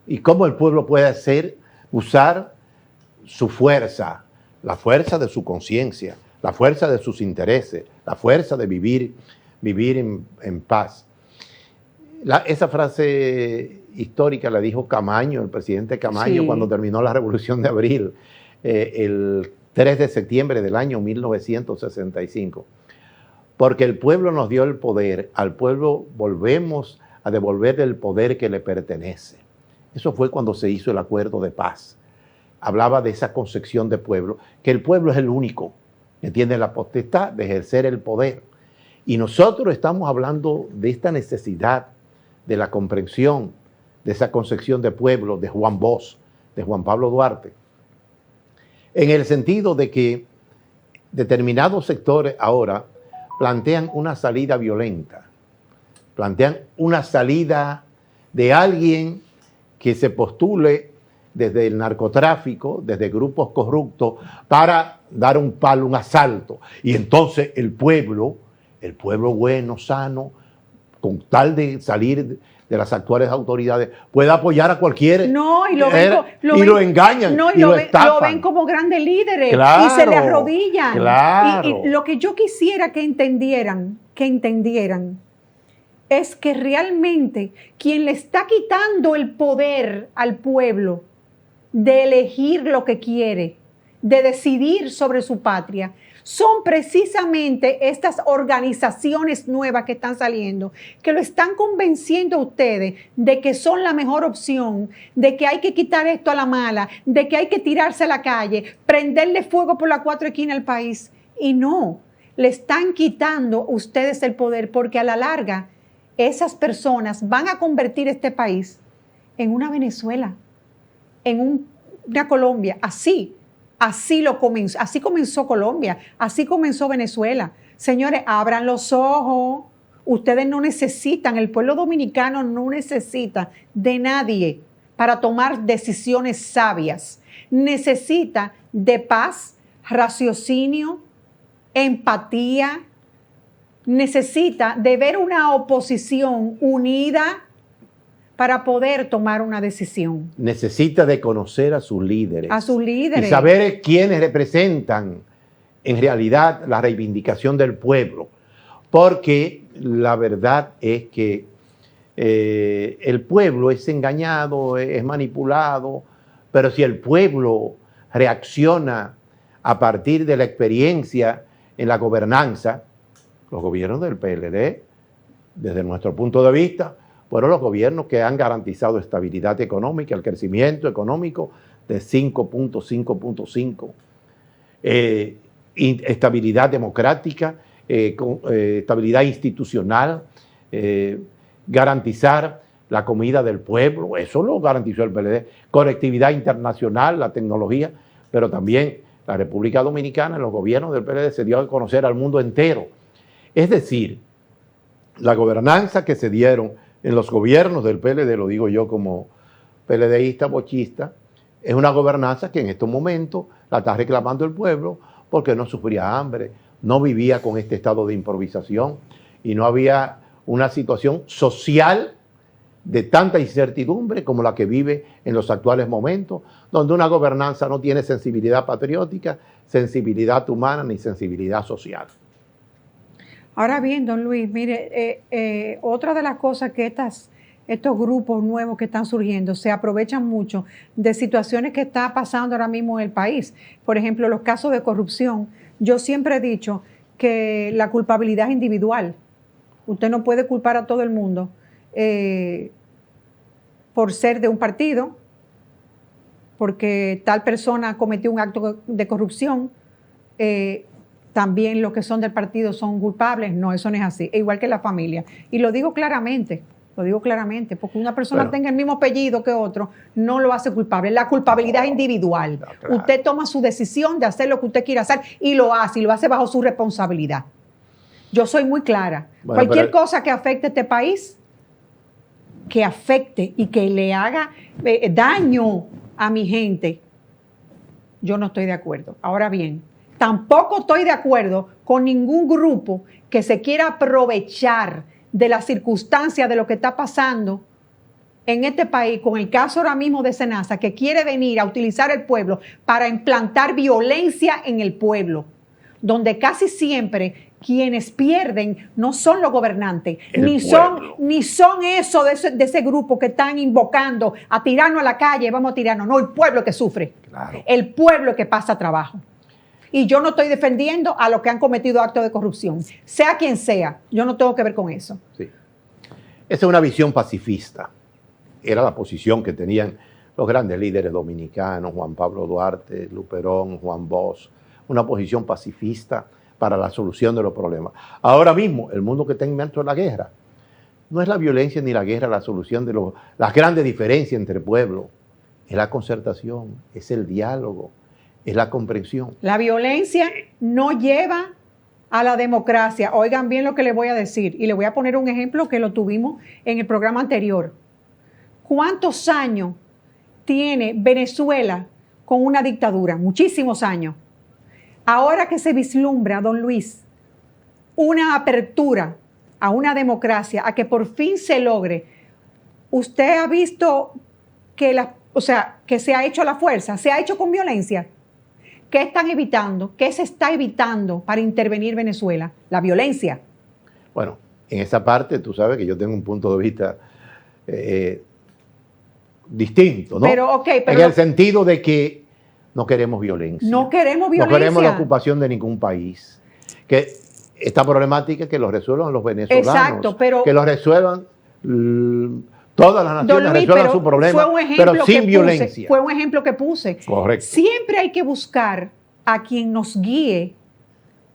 y cómo el pueblo puede usar su fuerza, la fuerza de su conciencia, la fuerza de sus intereses, la fuerza de vivir en paz. Esa frase histórica la dijo Camaño, el presidente Camaño, sí, cuando terminó la Revolución de Abril, el 3 de septiembre del año 1965. Porque el pueblo nos dio el poder, al pueblo volvemos a devolver el poder que le pertenece. Eso fue cuando se hizo el acuerdo de paz. Hablaba de esa concepción de pueblo, que el pueblo es el único que tiene la potestad de ejercer el poder. Y nosotros estamos hablando de esta necesidad, de la comprensión, de esa concepción de pueblo, de Juan Bosch, de Juan Pablo Duarte, en el sentido de que determinados sectores ahora plantean una salida violenta, plantean una salida de alguien que se postule desde el narcotráfico, desde grupos corruptos, para dar un palo, un asalto. Y entonces el pueblo bueno, sano, con tal de salir de las actuales autoridades, puede apoyar a cualquiera. No, y lo engañan, no, y lo estafan. Lo ven como grandes líderes, claro, y se le arrodillan. Claro. Y lo que yo quisiera que entendieran, es que realmente quien le está quitando el poder al pueblo de elegir lo que quiere, de decidir sobre su patria, son precisamente estas organizaciones nuevas que están saliendo, que lo están convenciendo a ustedes de que son la mejor opción, de que hay que quitar esto a la mala, de que hay que tirarse a la calle, prenderle fuego por las cuatro esquinas al país. Y no, le están quitando ustedes el poder, porque a la larga esas personas van a convertir este país en una Venezuela, en una Colombia, así comenzó Colombia, así comenzó Venezuela. Señores, abran los ojos. Ustedes no necesitan, el pueblo dominicano no necesita de nadie para tomar decisiones sabias. Necesita de paz, raciocinio, empatía. Necesita de ver una oposición unida para poder tomar una decisión. Necesita de conocer a sus líderes. A sus líderes. Y saber quiénes representan en realidad la reivindicación del pueblo. Porque la verdad es que el pueblo es engañado, es manipulado, pero si el pueblo reacciona a partir de la experiencia en la gobernanza, los gobiernos del PLD, desde nuestro punto de vista, fueron los gobiernos que han garantizado estabilidad económica, el crecimiento económico de 5.5, estabilidad democrática, estabilidad institucional, garantizar la comida del pueblo, eso lo garantizó el PLD, conectividad internacional, la tecnología, pero también la República Dominicana, los gobiernos del PLD se dio a conocer al mundo entero. Es decir, la gobernanza que se dieron en los gobiernos del PLD, lo digo yo como PLDista, bochista, es una gobernanza que en estos momentos la está reclamando el pueblo porque no sufría hambre, no vivía con este estado de improvisación y no había una situación social de tanta incertidumbre como la que vive en los actuales momentos, donde una gobernanza no tiene sensibilidad patriótica, sensibilidad humana ni sensibilidad social. Ahora bien, don Luis, mire, otra de las cosas que estos grupos nuevos que están surgiendo se aprovechan mucho de situaciones que está pasando ahora mismo en el país. Por ejemplo, los casos de corrupción. Yo siempre he dicho que la culpabilidad es individual. Usted no puede culpar a todo el mundo por ser de un partido, porque tal persona cometió un acto de corrupción. También los que son del partido son culpables. No, eso no es así. Igual que la familia. Y lo digo claramente, porque una persona tenga el mismo apellido que otro, no lo hace culpable. La culpabilidad es individual. Claro. Usted toma su decisión de hacer lo que usted quiera hacer y lo hace bajo su responsabilidad. Yo soy muy clara. Bueno, cualquier cosa que afecte a este país, que afecte y que le haga daño a mi gente, yo no estoy de acuerdo. Ahora bien, tampoco estoy de acuerdo con ningún grupo que se quiera aprovechar de las circunstancias de lo que está pasando en este país, con el caso ahora mismo de Senasa, que quiere venir a utilizar el pueblo para implantar violencia en el pueblo, donde casi siempre quienes pierden no son los gobernantes, ni son eso de ese grupo que están invocando a tirarnos a la calle, vamos a tirarnos. No, el pueblo que sufre, claro. El pueblo que pasa trabajo. Y yo no estoy defendiendo a los que han cometido actos de corrupción, sea quien sea. Yo no tengo que ver con eso. Sí. Esa es una visión pacifista. Era la posición que tenían los grandes líderes dominicanos, Juan Pablo Duarte, Luperón, Juan Bosch. Una posición pacifista para la solución de los problemas. Ahora mismo, el mundo que está inmerso en la guerra, no es la violencia ni la guerra la solución de las grandes diferencias entre pueblos. Es la concertación, es el diálogo, es la comprensión. La violencia no lleva a la democracia. Oigan bien lo que les voy a decir y les voy a poner un ejemplo que lo tuvimos en el programa anterior. ¿Cuántos años tiene Venezuela con una dictadura? Muchísimos años. Ahora que se vislumbra, don Luis, una apertura a una democracia, a que por fin se logre, ¿usted ha visto que que se ha hecho a la fuerza? ¿Se ha hecho con violencia? ¿Qué están evitando? ¿Qué se está evitando para intervenir Venezuela? La violencia. Bueno, en esa parte tú sabes que yo tengo un punto de vista distinto, ¿no? Pero en el sentido de que no queremos violencia. No queremos violencia. No queremos la ocupación de ningún país. Que esta problemática que lo resuelvan los venezolanos. Exacto, pero que lo resuelvan todas las naciones, Luis, resuelvan su problema, pero sin violencia. Fue un ejemplo que puse. Correcto. Siempre hay que buscar a quien nos guíe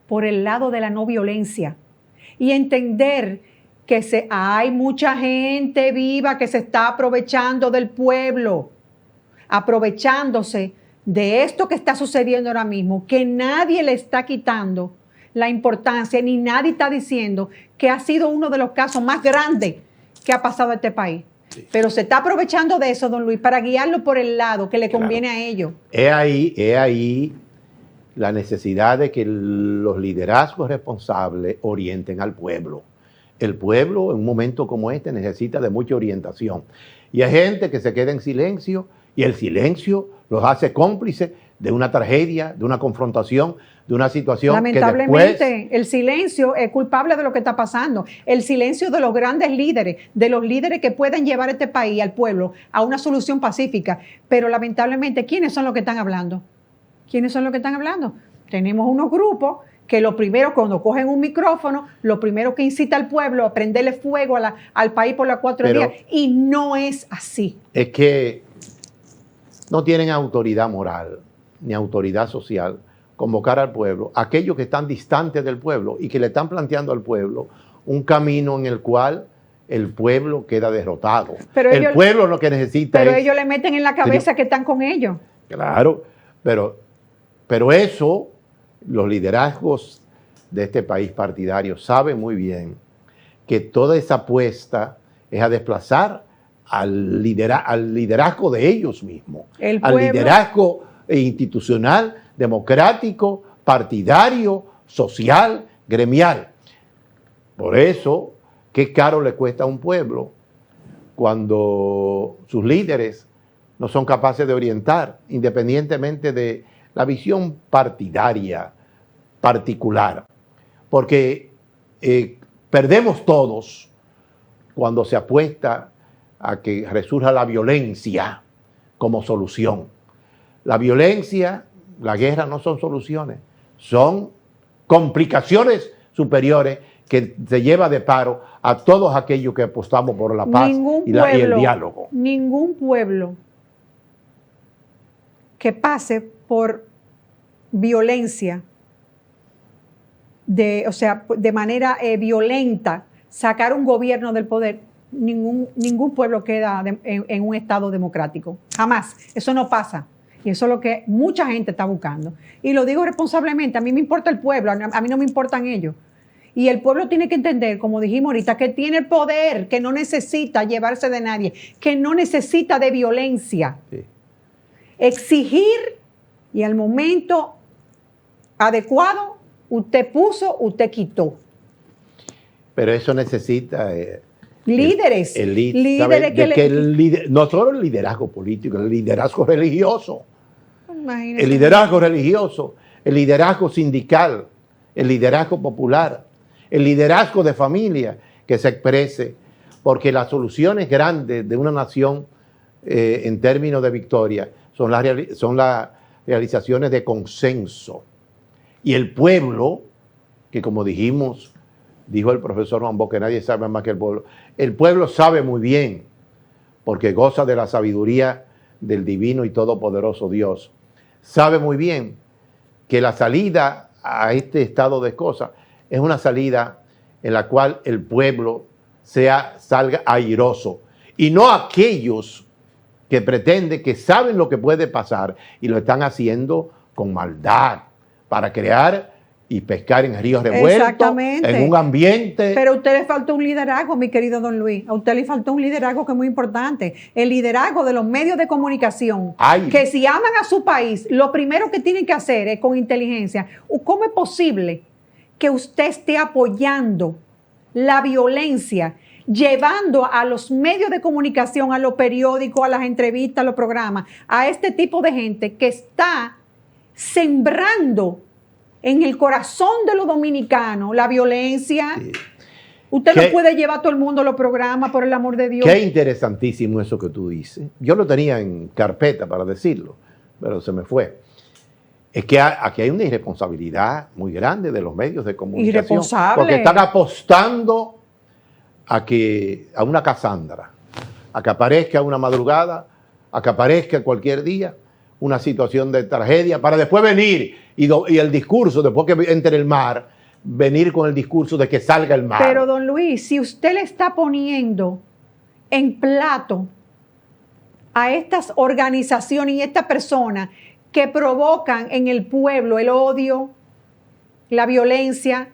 por el lado de la no violencia y entender que hay mucha gente viva que se está aprovechando del pueblo, aprovechándose de esto que está sucediendo ahora mismo, que nadie le está quitando la importancia, ni nadie está diciendo que ha sido uno de los casos más grandes que ha pasado a este país. Sí. Pero se está aprovechando de eso, don Luis, para guiarlo por el lado que le conviene a ellos. Es ahí la necesidad de que los liderazgos responsables orienten al pueblo. El pueblo en un momento como este necesita de mucha orientación. Y hay gente que se queda en silencio y el silencio los hace cómplices de una tragedia, de una confrontación, de una situación lamentablemente, que después... el silencio es culpable de lo que está pasando. El silencio de los grandes líderes, de los líderes que pueden llevar este país, al pueblo, a una solución pacífica. Pero lamentablemente, ¿quiénes son los que están hablando? ¿Quiénes son los que están hablando? Tenemos unos grupos que lo primero, cuando cogen un micrófono, lo primero que incita al pueblo a prenderle fuego al país por los 4 días. Y no es así. Es que no tienen autoridad moral ni autoridad social convocar al pueblo, aquellos que están distantes del pueblo y que le están planteando al pueblo un camino en el cual el pueblo queda derrotado. Pero el pueblo lo que necesita pero ellos le meten en la cabeza que están con ellos. Claro, pero eso, los liderazgos de este país partidario saben muy bien que toda esa apuesta es a desplazar al liderazgo de ellos mismos, al liderazgo institucional, democrático, partidario, social, gremial. Por eso, qué caro le cuesta a un pueblo cuando sus líderes no son capaces de orientar, independientemente de la visión partidaria particular. Porque perdemos todos cuando se apuesta a que resurja la violencia como solución. La violencia, la guerra no son soluciones, son complicaciones superiores que se lleva de paro a todos aquellos que apostamos por la paz y el diálogo. Ningún pueblo que pase por violencia, de manera violenta, sacar un gobierno del poder, ningún pueblo queda en un estado democrático. Jamás. Eso no pasa. Y eso es lo que mucha gente está buscando. Y lo digo responsablemente, a mí me importa el pueblo, a mí no me importan ellos. Y el pueblo tiene que entender, como dijimos ahorita, que tiene el poder, que no necesita llevarse de nadie, que no necesita de violencia. Sí. Exigir y al momento adecuado, usted puso, usted quitó. Pero eso necesita... líderes. No solo el liderazgo político, el liderazgo religioso. Imagínese. El liderazgo religioso, el liderazgo sindical, el liderazgo popular, el liderazgo de familia que se exprese, porque las soluciones grandes de una nación en términos de victoria son las realizaciones de consenso. Y el pueblo, que como dijimos, dijo el profesor Juan Bosch, que nadie sabe más que el pueblo sabe muy bien, porque goza de la sabiduría del divino y todopoderoso Dios. Sabe muy bien que la salida a este estado de cosas es una salida en la cual el pueblo salga airoso, y no aquellos que pretenden, que saben lo que puede pasar y lo están haciendo con maldad para crear y pescar en ríos revueltos, en un ambiente. Pero a usted le faltó un liderazgo, mi querido don Luis. A usted le faltó un liderazgo que es muy importante. El liderazgo de los medios de comunicación. Ay. Que si aman a su país, lo primero que tienen que hacer es con inteligencia. ¿Cómo es posible que usted esté apoyando la violencia, llevando a los medios de comunicación, a los periódicos, a las entrevistas, a los programas, a este tipo de gente que está sembrando en el corazón de los dominicanos la violencia? Sí. Usted no puede llevar a todo el mundo a los programas, por el amor de Dios. Qué interesantísimo eso que tú dices. Yo lo tenía en carpeta para decirlo, pero se me fue. Es que aquí hay una irresponsabilidad muy grande de los medios de comunicación. Irresponsable. Porque están apostando a una Casandra, a que aparezca una madrugada, a que aparezca cualquier día una situación de tragedia, para después venir y el discurso, después que entre el mar, venir con el discurso de que salga el mar. Pero don Luis, si usted le está poniendo en plato a estas organizaciones y estas personas que provocan en el pueblo el odio, la violencia,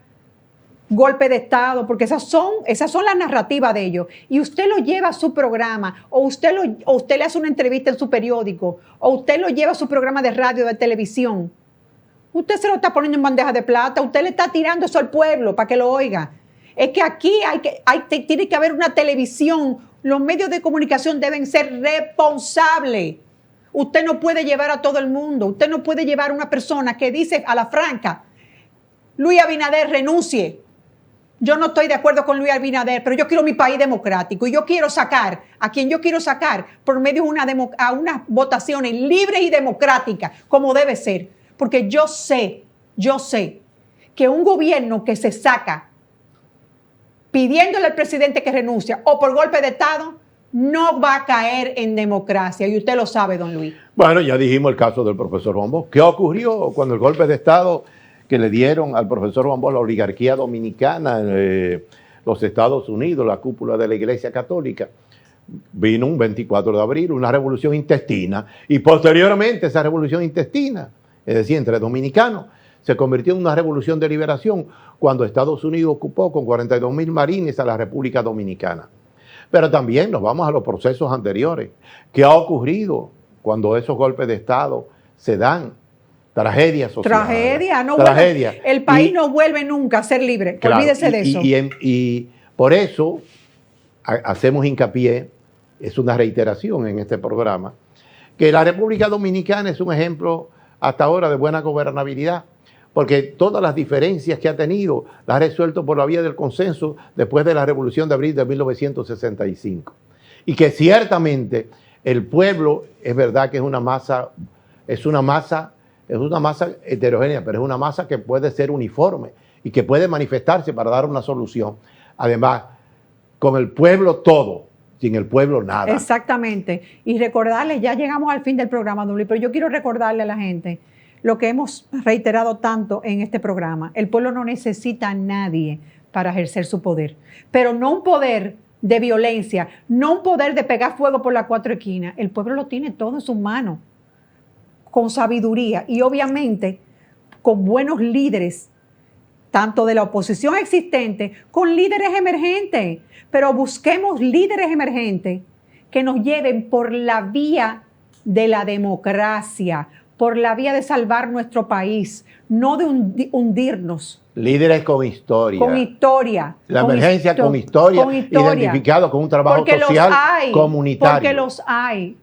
golpe de Estado, porque esas son las narrativas de ellos, y usted lo lleva a su programa, o usted le hace una entrevista en su periódico, o usted lo lleva a su programa de radio, de televisión, usted se lo está poniendo en bandeja de plata, usted le está tirando eso al pueblo para que lo oiga. Es que aquí tiene que haber una televisión, los medios de comunicación deben ser responsables. Usted no puede llevar a todo el mundo, usted no puede llevar a una persona que dice a la franca, Luis Abinader renuncie. Yo no estoy de acuerdo con Luis Abinader, pero yo quiero mi país democrático y yo quiero sacar a quien yo quiero sacar por medio de unas votaciones libres y democráticas, como debe ser. Porque yo sé que un gobierno que se saca pidiéndole al presidente que renuncia o por golpe de Estado no va a caer en democracia. Y usted lo sabe, don Luis. Bueno, ya dijimos el caso del profesor Juan Bosch. ¿Qué ocurrió cuando el golpe de Estado que le dieron al profesor Juan Bosch, la oligarquía dominicana en los Estados Unidos, la cúpula de la Iglesia Católica? Vino un 24 de abril, una revolución intestina, y posteriormente esa revolución intestina, es decir, entre dominicanos, se convirtió en una revolución de liberación cuando Estados Unidos ocupó con 42,000 marines a la República Dominicana. Pero también nos vamos a los procesos anteriores. ¿Qué ha ocurrido cuando esos golpes de Estado se dan? Tragedia social. Tragedia. El país no vuelve nunca a ser libre. Claro, olvídese de eso. Y por eso hacemos hincapié, es una reiteración en este programa, que la República Dominicana es un ejemplo hasta ahora de buena gobernabilidad, porque todas las diferencias que ha tenido las ha resuelto por la vía del consenso después de la Revolución de Abril de 1965. Y que ciertamente el pueblo, es verdad que es una masa heterogénea, pero es una masa que puede ser uniforme y que puede manifestarse para dar una solución. Además, con el pueblo todo, sin el pueblo nada. Exactamente. Y recordarles, ya llegamos al fin del programa, don Luis, pero yo quiero recordarle a la gente lo que hemos reiterado tanto en este programa. El pueblo no necesita a nadie para ejercer su poder, pero no un poder de violencia, no un poder de pegar fuego por las cuatro esquinas. El pueblo lo tiene todo en sus manos, con sabiduría y obviamente con buenos líderes, tanto de la oposición existente, con líderes emergentes. Pero busquemos líderes emergentes que nos lleven por la vía de la democracia, por la vía de salvar nuestro país, no de hundirnos. Líderes con historia. Con historia. La emergencia con historia, identificado con un trabajo social comunitario. Porque los hay.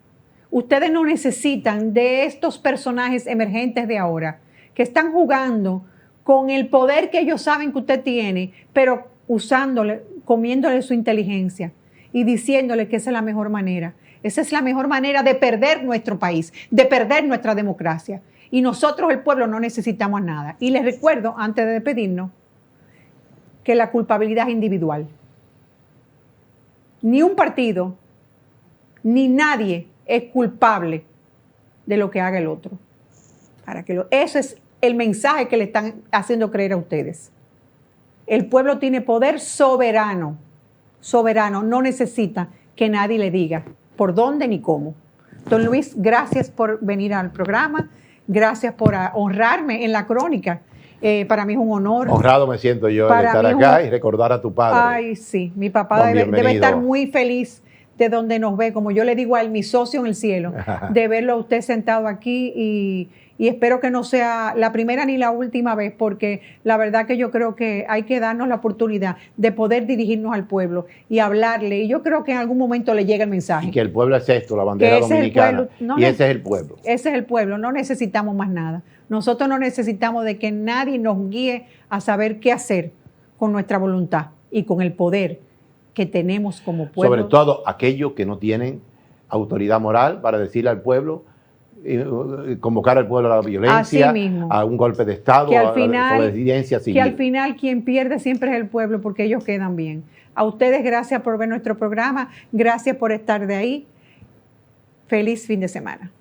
Ustedes no necesitan de estos personajes emergentes de ahora que están jugando con el poder que ellos saben que usted tiene, pero usándole, comiéndole su inteligencia y diciéndole que esa es la mejor manera. Esa es la mejor manera de perder nuestro país, de perder nuestra democracia. Y nosotros, el pueblo, no necesitamos nada. Y les recuerdo, antes de despedirnos, que la culpabilidad es individual. Ni un partido, ni nadie es culpable de lo que haga el otro. Ese es el mensaje que le están haciendo creer a ustedes. El pueblo tiene poder soberano. Soberano, no necesita que nadie le diga por dónde ni cómo. Don Luis, gracias por venir al programa. Gracias por honrarme en la crónica. Para mí es un honor. Honrado me siento yo de Para estar mí acá y recordar a tu padre. Ay, sí, mi papá debe estar muy feliz de donde nos ve, como yo le digo a él, mi socio en el cielo, de verlo a usted sentado aquí y espero que no sea la primera ni la última vez, porque la verdad que yo creo que hay que darnos la oportunidad de poder dirigirnos al pueblo y hablarle, y yo creo que en algún momento le llega el mensaje. Y que el pueblo es esto, la bandera dominicana, y ese es el pueblo. Ese es el pueblo, no necesitamos más nada. Nosotros no necesitamos de que nadie nos guíe a saber qué hacer con nuestra voluntad y con el poder que tenemos como pueblo. Sobre todo aquellos que no tienen autoridad moral para decirle al pueblo, convocar al pueblo a la violencia, a un golpe de Estado, a la desobediencia civil. Que al final quien pierde siempre es el pueblo, porque ellos quedan bien. A ustedes gracias por ver nuestro programa, gracias por estar de ahí. Feliz fin de semana.